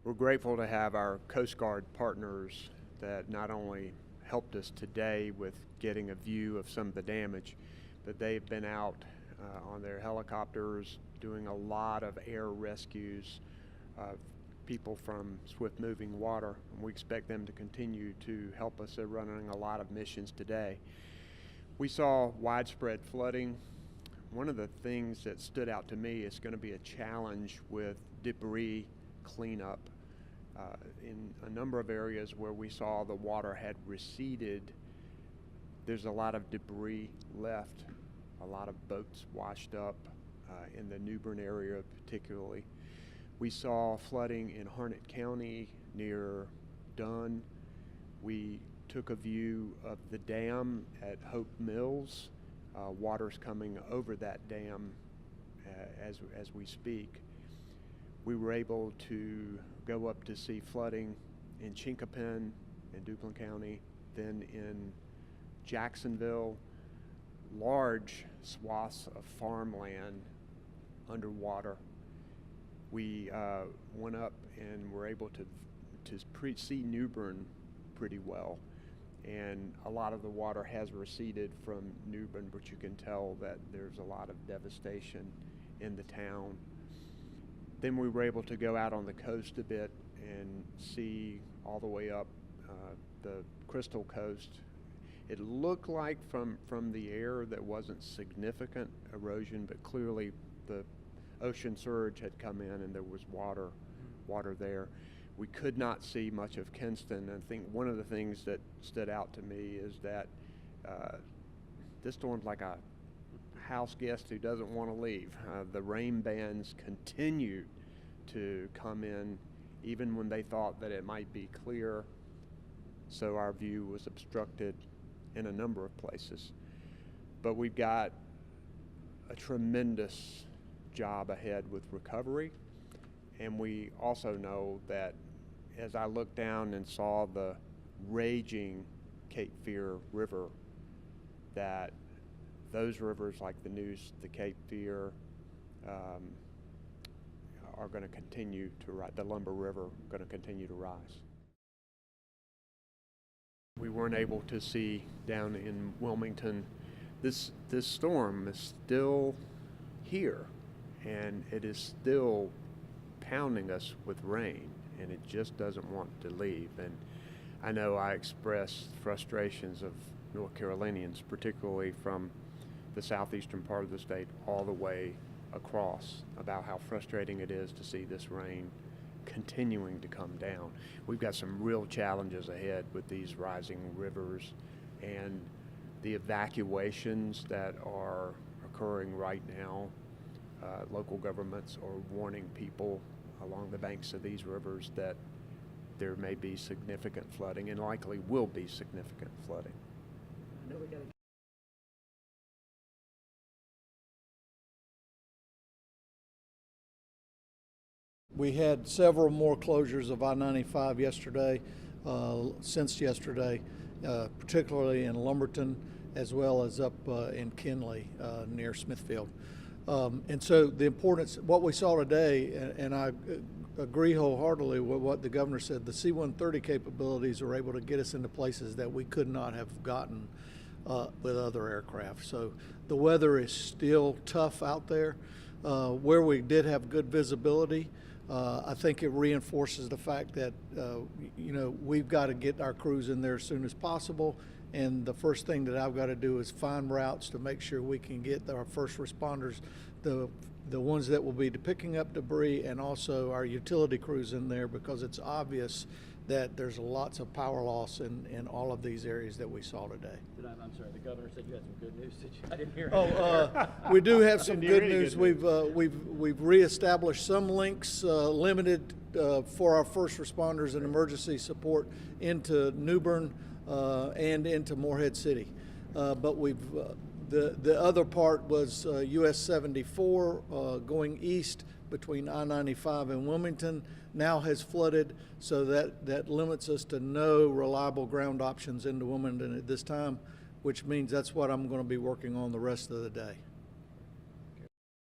We're grateful to have our Coast Guard partners that not only helped us today with getting a view of some of the damage, but they've been out on their helicopters doing a lot of air rescues of people from swift moving water, and we expect them to continue to help us. They're running a lot of missions today. We saw widespread flooding. One of the things that stood out to me is going to be a challenge with debris cleanup. In a number of areas where we saw the water had receded, there's a lot of debris left, a lot of boats washed up in the New Bern area particularly. We saw flooding in Harnett County near Dunn. We took a view of the dam at Hope Mills. Water's coming over that dam as we speak. We were able to go up to see flooding in Chinkopin in Duplin County, then in Jacksonville, large swaths of farmland underwater. We went up and were able to see New Bern pretty well, and a lot of the water has receded from New Bern, but you can tell that there's a lot of devastation in the town. Then we were able to go out on the coast a bit and see all the way up the Crystal Coast. It looked like from the air there wasn't significant erosion, but clearly the ocean surge had come in and there was water there. We could not see much of Kinston. I think one of the things that stood out to me is that this storm's like a house guest who doesn't want to leave. The rain bands continued to come in even when they thought that it might be clear, so our view was obstructed in a number of places. But we've got a tremendous job ahead with recovery, and we also know that as I looked down and saw the raging Cape Fear River, that those rivers like the Cape Fear are going to continue to rise. The Lumber River going to continue to rise. We weren't able to see down in Wilmington. This storm is still here, and it is still pounding us with rain, and it just doesn't want to leave. And I know I expressed frustrations of North Carolinians, particularly from the southeastern part of the state all the way across, about how frustrating it is to see this rain continuing to come down. We've got some real challenges ahead with these rising rivers and the evacuations that are occurring right now. Local governments are warning people along the banks of these rivers that there may be significant flooding, and likely will be significant flooding. I know we gotta We had several more closures of I-95 yesterday, since yesterday, particularly in Lumberton, as well as up in Kinley near Smithfield. And so the importance, what we saw today, and I agree wholeheartedly with what the governor said, the C-130 capabilities are able to get us into places that we could not have gotten with other aircraft. So the weather is still tough out there. Where we did have good visibility, I think it reinforces the fact that, we've got to get our crews in there as soon as possible. And the first thing that I've got to do is find routes to make sure we can get our first responders, the ones that will be picking up debris, and also our utility crews in there, because it's obvious that there's lots of power loss in all of these areas that we saw today. I'm sorry, the governor said you had some good news. I didn't hear it. Oh, we do have some good news. We've reestablished some links, limited for our first responders and emergency support into New Bern and into Morehead City. But the other part was US 74 going east between I-95 and Wilmington now has flooded, so that limits us to no reliable ground options into Wilmington at this time, which means that's what I'm going to be working on the rest of the day.